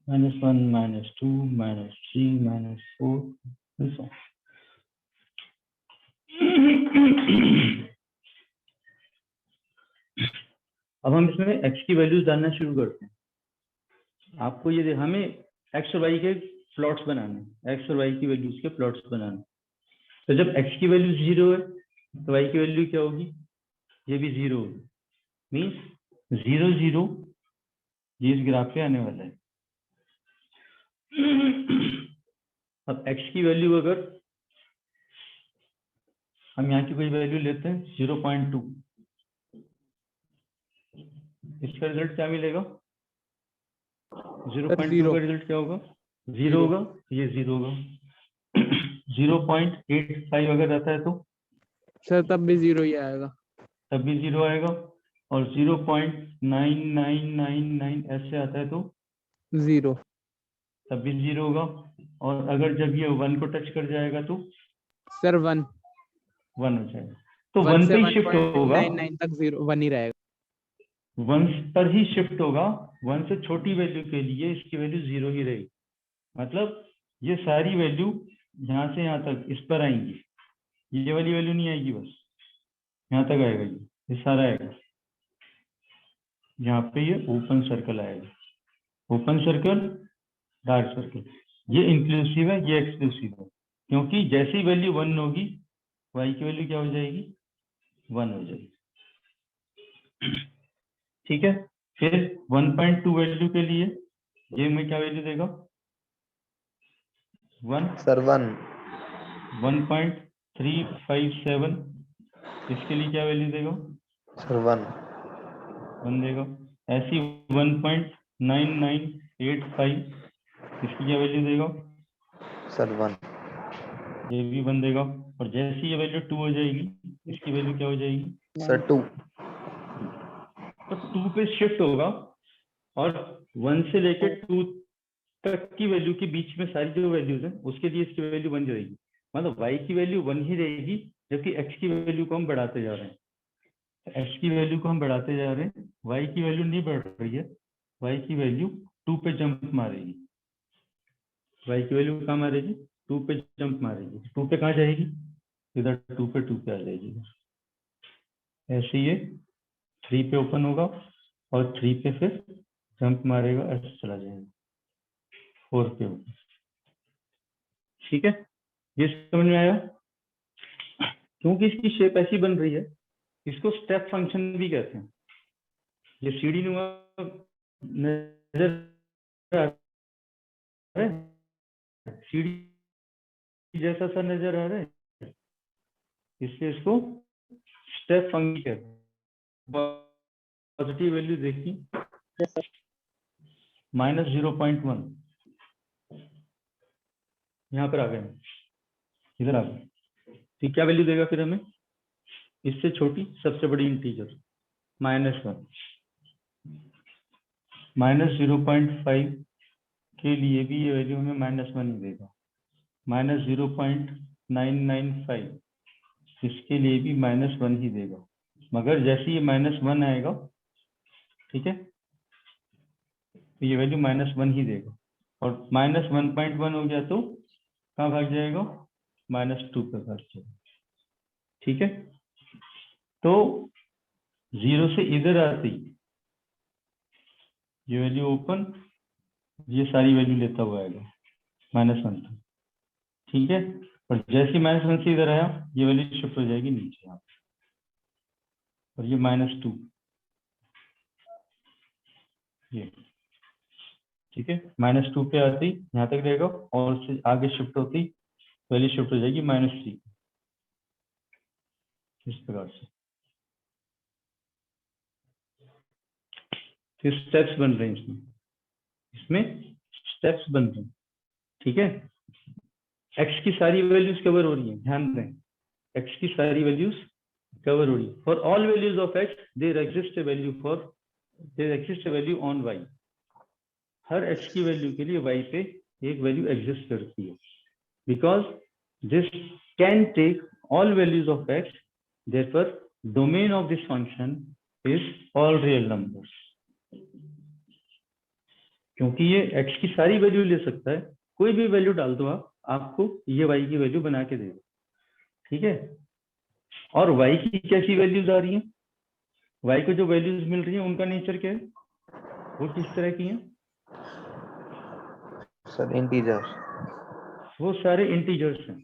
-1, -2, -3, -4, and so on. अब हम इसमें x की वैल्यूज डालना शुरू करते हैं। आपको ये हमें x और y के प्लॉट्स बनाने, x और y की वैल्यूज के प्लॉट्स बनाने। तो जब x की वैल्यू 0 है तो y की वैल्यू क्या होगी? ये भी 0 होगी। मीन्स 0 0 ये इस ग्राफ पे आने वाला है। अब x की वैल्यू अगर हम यहाँ की कोई वैल्यू लेते हैं 0.2, इसका रिजल्ट क्या मिलेगा? 0.2 का रिजल्ट क्या होगा? 0 होगा, ये 0 होगा। 0.85 अगर आता है तो सर तब भी 0 ही आएगा। तब भी 0 आएगा। और 0.9999 ऐसे आता है तो 0 तब भी 0 होगा। और अगर जब ये 1 को टच कर जाएगा तो सर 1 1 हो जाएगा। तो 1 1 से पे ही शिफ्ट होगा, 1.99 तक 1 ही रहेगा। 1 पर ही शिफ्ट होगा। 1 से छोटी वैल्यू के लिए इसकी वैल्यू 0 ही रहेगी। मतलब ये सारी वैल्यू यहाँ से यहाँ तक इस पर आएंगी, ये वाली वैल्यू नहीं आएगी, बस यहाँ तक आएगा। ये सारा आएगा। यहाँ पे ये ओपन सर्कल आएगा, ओपन सर्कल, डार्क सर्कल। ये इंक्लूसिव है, ये एक्सक्लूसिव है, क्योंकि जैसी वैल्यू 1 होगी y की वैल्यू क्या हो जाएगी? 1 हो जाएगी। ठीक है। फिर 1.2 वैल्यू के लिए ये मैं क्या वैल्यू देगा? 1 सर 1 1.357। इसके लिए क्या वैल्यू देगा? सर 1 देगा। ऐसी 1.9985, इसकी क्या वैल्यू देगा? सर 1 ये भी 1 देगा। और जैसी ये वैल्यू 2 हो जाएगी, इसकी वैल्यू क्या हो जाएगी? सर 2 तो 2 पे शिफ्ट होगा। और 1 से लेकर 2 तक की वैल्यू के बीच में सारी जो वैल्यूज हैं उसके लिए इसकी वैल्यू 1 रहेगी। मतलब y की वैल्यू 1 ही रहेगी, जबकि x की वैल्यू को हम बढ़ाते जा रहे हैं। x की वैल्यू को हम बढ़ाते जा रहे हैं, y की वैल्यू नहीं बढ़ रही है। y की वैल्यू 2 पे जंप मारेगी। y की वैल्यू कहाँ मारेगी? 2 पे जंप मारेगी। 2 पे कहाँ जाएगी? इधर 2 पे आ जाएगी। ऐसे ये 3 पे ओपन होगा और 3 पे फिर जंप मारेगा, ऐसे चला जाएगा 4 पे होगा। ठीक है, ये समझ में आया? क्योंकि इसकी शेप ऐसी बन रही है, इसको स्टेप फंक्शन भी कहते हैं। ये सीढ़ी नुमा नजर आ रहा है, सीढ़ी जैसा सा नजर आ रहा है, इसलिए इसको स्टेप फंक्शन कहते हैं। पॉजिटिव वैल्यू देखी, -0.1 यहाँ पर आ गए, इधर आ गए। ठीक, क्या वैल्यू देगा फिर हमें? इससे छोटी सबसे बड़ी इंटीजर -1। -0.5 के लिए भी ये वैल्यू हमें -1 ही देगा। -0.995 इसके लिए भी -1 ही देगा। मगर जैसे ये -1 आएगा, ठीक है, तो ये वैल्यू -1 ही देगा। और -1.1 हो गया तो कहाँ भाग जाएगा? -2 पे भाग जाएगा। ठीक है, तो 0 से इधर आती ये वैल्यू ओपन, ये सारी वैल्यू लेता हुआ आएगा -1 तक। ठीक है, और जैसे -1 से इधर आया, ये वैल्यू शिफ्ट हो जाएगी नीचे यहाँ, और ये -2 ये। ठीक है, -2 पे आती यहाँ तक रहेगा, और उससे आगे शिफ्ट होती वैल्यू शिफ्ट हो जाएगी -3 इस प्रकार से। फिर स्टेप्स बन रहे हैं इसमें स्टेप्स बन रहे हैं। ठीक है, x की सारी वैल्यूज कवर हो रही हैं, ध्यान दें, x की सारी वैल्यूज कवर हो रही है। For all values of x there exist a value on y। हर x की वैल्यू के लिए y पे एक वैल्यू एग्जिस्ट करती है, because this can take all values of x, therefore domain of this function is all real numbers. क्योंकि ये x की सारी वैल्यू ले सकता है, कोई भी वैल्यू डाल दो आप, आपको ये y की वैल्यू बना के देगा, ठीक है। और y की कैसी वैल्यूज आ रही हैं, y को जो वैल्यूज मिल रही हैं उनका नेचर क्या है, वो किस तरह की हैं? Sir integer. वो सारे इंटीजर्स हैं।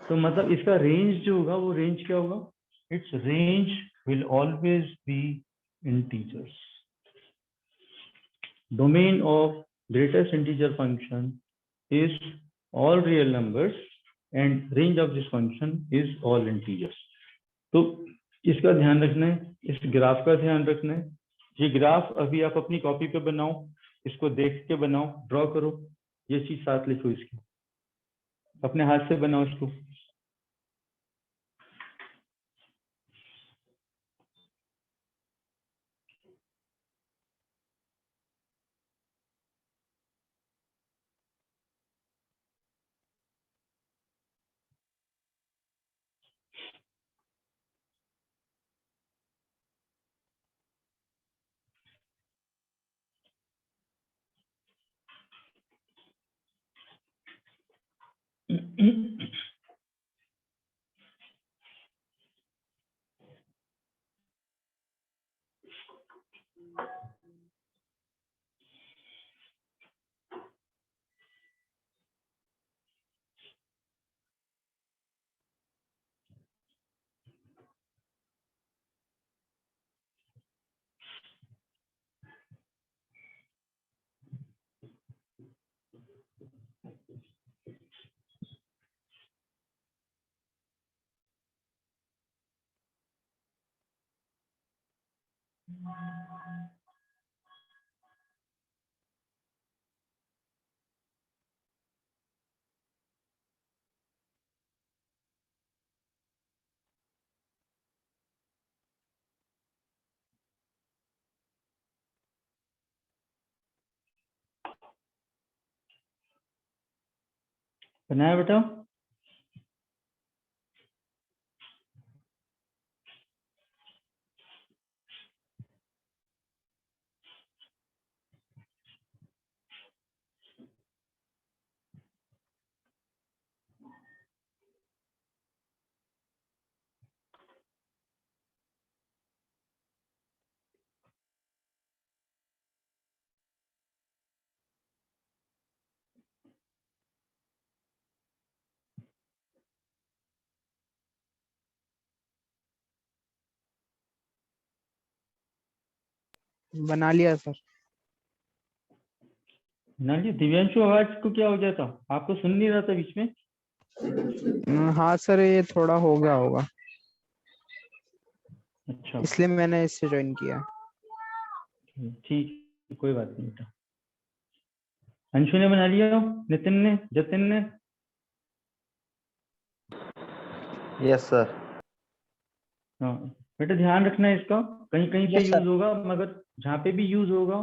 तो मतलब इसका रेंज जो होगा वो रेंज क्या होगा, it's range will always be integers. Domain of greatest integer function is all real numbers and range of this function is all integers. तो इसका ध्यान रखना है, इस ग्राफ का ध्यान रखना है। ये ग्राफ अभी आप अपनी कॉपी पे बनाओ, इसको देख के बनाओ, ड्रॉ करो, ये चीज साथ लिखो, इसकी अपने हाथ से बनाओ इसको। बनाया बेटा? बना लिया सर। ना जी, दिव्यांशु आवाज को क्या हो गया था, आपको सुन नहीं रहा था बीच में? हाँ सर, ये थोड़ा हो गया होगा, अच्छा इसलिए मैंने इससे ज्वाइन किया। ठीक, कोई बात नहीं बेटा। अंशु ने बना लिया, नितिन ने, जतिन ने? Yes sir. हाँ बेटा, ध्यान रखना है इसका, कहीं कहीं पे Yes, sir. यूज होगा, मगर जहाँ पे भी यूज होगा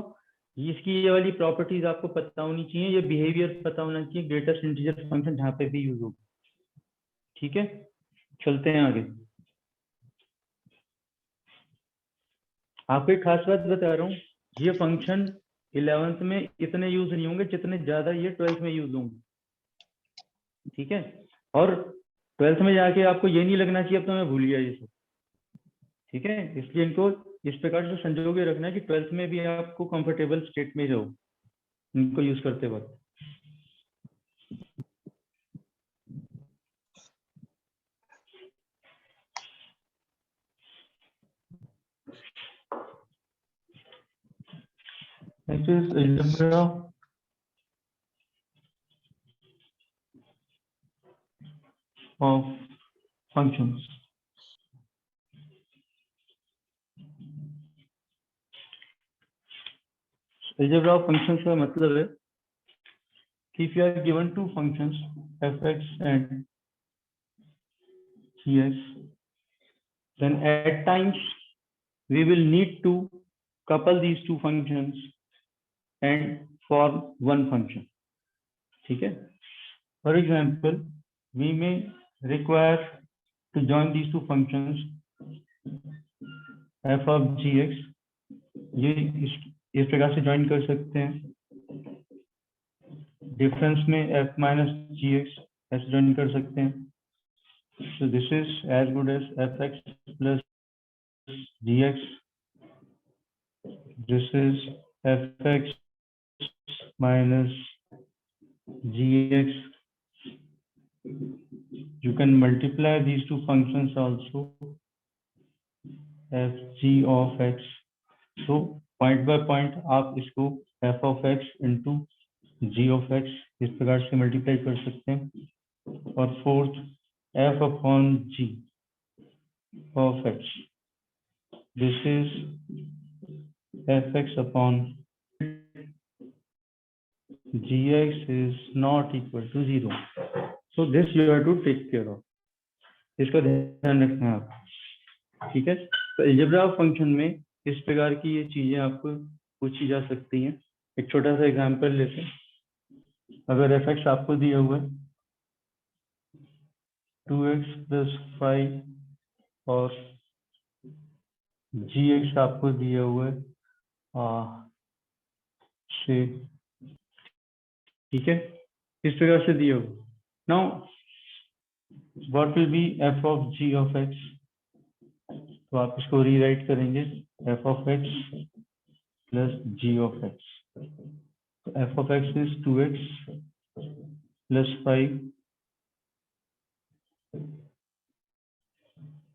इसकी ये वाली प्रॉपर्टीज आपको पता होनी चाहिए, ये बिहेवियर पता होना चाहिए, ग्रेटेस्ट इंटीजर फंक्शन जहाँ पे भी यूज होगा, ठीक है। चलते हैं आगे। आपको एक खास बात बता रहा हूँ, ये फंक्शन 11th में इतने यूज नहीं होंगे जितने ज्यादा ये 12th में यूज होंगे, ठीक है। और 12th में जाके आपको ये नहीं लगना चाहिए अब तो मैं भूल गया ये सब, ठीक है। इसलिए इनको इस प्रकार से संजो के रखना है कि 12th में भी आपको कंफर्टेबल स्टेट में रहो इनको यूज करते वक्त। Next is algebra of functions. Algebra of functions का मतलब है कि if you are given two functions fx and gx, then at times we will need to couple these two functions and form one function, ठीक है. For example we may require to join these two functions f of gx. ये इस प्रकार से ज्वाइन कर सकते हैं. डिफरेंस में f माइनस जी एक्स ऐसे ज्वाइन कर सकते हैं. So this is as good as fx plus gx. This is fx minus gx. You can multiply these two functions also, fg of x. So point by point आप इसको f of x into g of x इस प्रकार से मल्टीप्लाई कर सकते हैं. और fourth f upon g of x. This is fx upon gx is not equal to 0. So this you have to take care of. इसका ध्यान रखना है आप. ठीक है. तो अलजेब्रा फंक्शन में इस प्रकार की ये चीजें आपको पूछी जा सकती हैं. एक छोटा सा एग्जांपल लेते हैं. अगर fx आपको दिया हुआ है 2x plus 5 और gx आपको दिया हुआ है 6. ठीक है. इस प्रकार से दिया हुआ. Now what will be f of g of x? तो आप इसको रीराइट करेंगे f of x plus g of x. तो f of x is 2x plus 5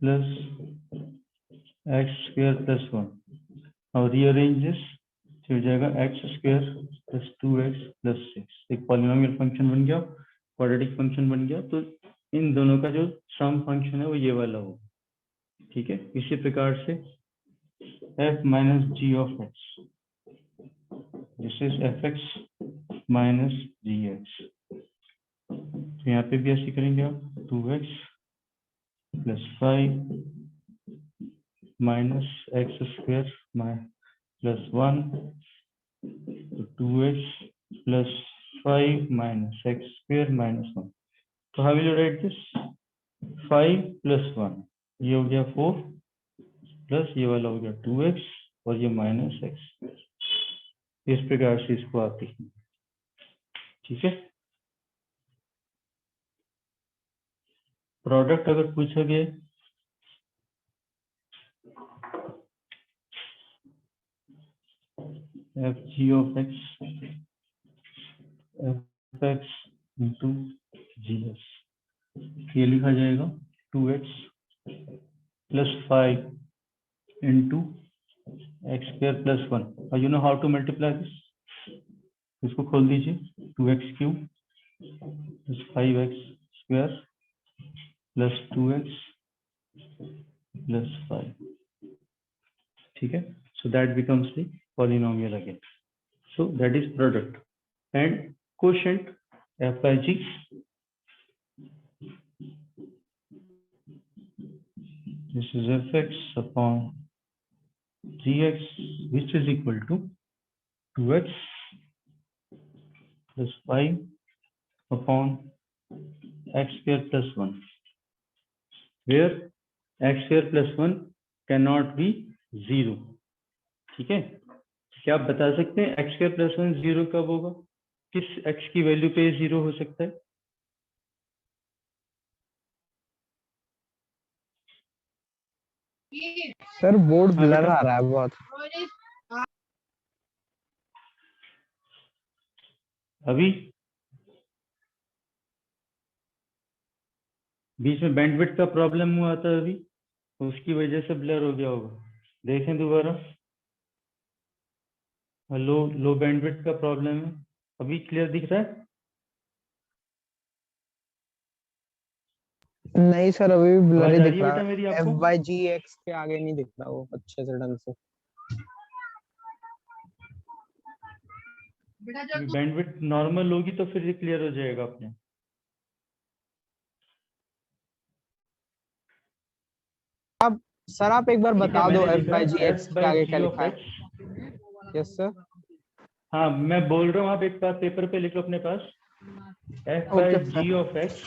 plus x square plus 1. Now rearrange this. हो जाएगा x square plus 2x plus 6. एक पॉलिनोमियल फंक्शन बन गया, क्वाड्रेटिक फंक्शन बन गया. तो इन दोनों का जो सम फंक्शन है वो ये वाला होगा. ठीक है. इसी प्रकार से f minus g of x. This is fx minus gx. तो यहाँ पे भी ऐसे करेंगे आप 2x plus 5 minus x square plus 1 to 2x plus 5 minus x square minus 1. So how will you write this? 5 plus 1 ये हो गया 4 प्लस ये वाला हो गया 2x और ये माइनस x. इस प्रकार से इसको आप लिखेंगे. ठीक है. प्रोडक्ट अगर पूछा गया fg of x fx into gs. ये लिखा जाएगा 2x plus 5 into x square plus 1. और you know how to multiply this? इसको खोल दीजिए. 2x cube plus 5x square plus 2x plus 5. ठीक है. So that becomes the polynomial again. So that is product. And quotient f by g. This is fx upon gx, which is equal to 2x plus 5 upon x square plus 1, where x square plus 1 cannot be 0. ठीक है. क्या आप बता सकते हैं x square plus 1 0 कब होगा? किस x की वैल्यू पे 0 हो सकता है? सर बोर्ड ब्लर आ रहा है बहुत. अभी बीच में बैंडविड्थ का प्रॉब्लम हुआ था अभी, उसकी वजह से ब्लर हो गया होगा. देखें दोबारा. लो बैंडविड्थ का प्रॉब्लम है. अभी क्लियर दिख रहा है? नहीं सर अभी भी ब्लर ही आवाज आ दिख रही है रहा बेटा है. मेरी f आपको? by g x के आगे नहीं दिख रहा वो अच्छे से ढंग से. बैंडविड्थ नॉर्मल होगी तो फिर क्लियर हो जाएगा अपने. सर आप एक बार बता दो मैंने f by g x f के by आगे g क्या of लिखा है. x. Yes sir. हाँ मैं बोल रहा हूँ, आप एक बार पेपर पे लिख लो अपने पास. f by Okay, g of x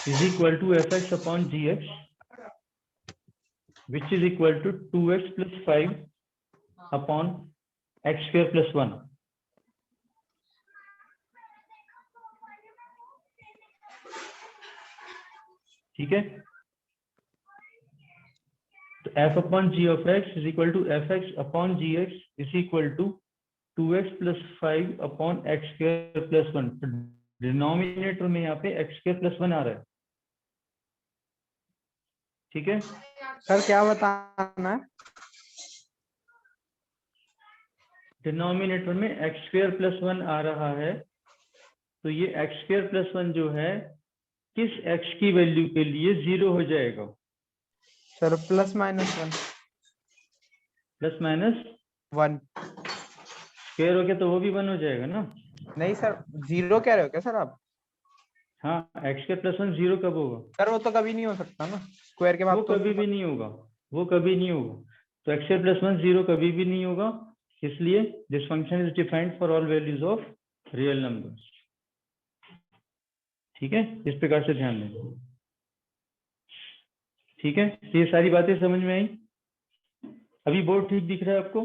is equal to fx upon gx, which is equal to 2x plus 5 upon x square plus 1. ठीक है, तो f upon g of x is equal to fx upon gx is equal to 2x plus 5 upon x square plus 1. तो डिनोमिनेटर में यहाँ पे x square plus 1 आ रहा है. ठीक है, सर क्या बताना है? डिनोमिनेटर में x square plus 1 आ रहा है, तो ये x square plus 1 जो है किस x की वैल्यू के लिए 0 हो जाएगा? Sir plus minus 1 plus minus 1 square हो गया तो वो भी 1 हो जाएगा ना. नहीं सर, 0 कह रहे हो क्या सर आप? हाँ, x square plus 1 0 कब होगा? सर वो तो कभी नहीं हो सकता ना, स्क्वायर के बाद वो तो कभी भी नहीं होगा, वो कभी नहीं होगा. तो x square plus 1 0 कभी भी नहीं होगा, इसलिए this function is defined for all values of real numbers. ठीक है, इस प्रकार से ध्यान दें. ठीक है, तो ये सारी बातें समझ में आई. अभी बोर्ड ठीक दिख रहा है आपको?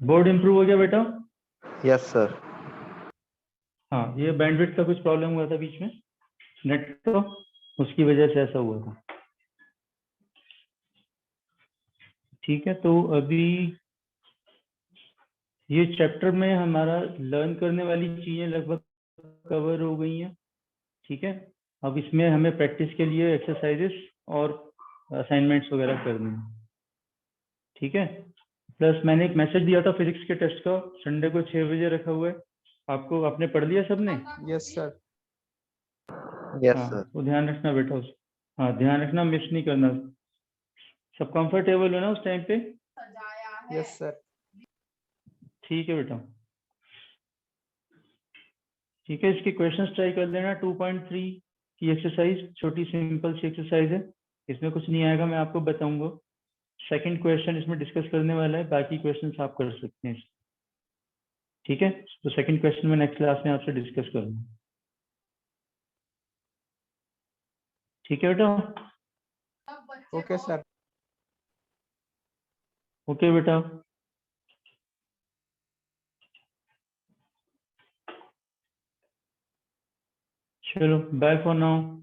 बोर्ड इंप्रूव हो गया बेटा? Yes sir. हाँ, ये बैंडविड्थ का कुछ प्रॉब्लम हुआ था बीच में नेट तो, उसकी वजह से ऐसा हुआ था. ठीक है, तो अभी ये चैप्टर में हमारा लर्न करने वाली चीजें लगभग कवर हो गई हैं. ठीक है, अब इसमें हमें प्रैक्टिस के लिए एक्सरसाइजेस और असाइनमेंट्स वगैरह करने हैं. ठीक है, प्लस मैंने एक मैसेज दिया था फिजिक्स के टेस्ट का, संडे को 6 बजे रखा हुआ है. आपको आपने पढ़ लिया सबने? Yes sir. यस हाँ, सर. तो ध्यान रखना बेटा उस, हाँ ध्यान रखना, मिस नहीं करना. सब कंफर्टेबल हो ना उस टाइम पे? Yes sir. ठीक है बेटा. ठीक है, इसके क्वेश्चंस ट्राई कर लेना. 2.3 की एक्सरसाइज छोटी सिंपल सी एक्सरसाइज है, इसमें कुछ नहीं आएगा, मैं आपको बताऊंगा. सेकंड क्वेश्चन इसमें डिस्कस करने वाला है, बाकी क्वेश्चंस आप कर सकते हैं. ठीक है, तो सेकंड क्वेश्चन में नेक्स्ट क्लास में आपसे डिस्कस करूंगा. ठीक है बेटा? Okay sir. ओके बेटा. चलो, बाय फॉर नाउ.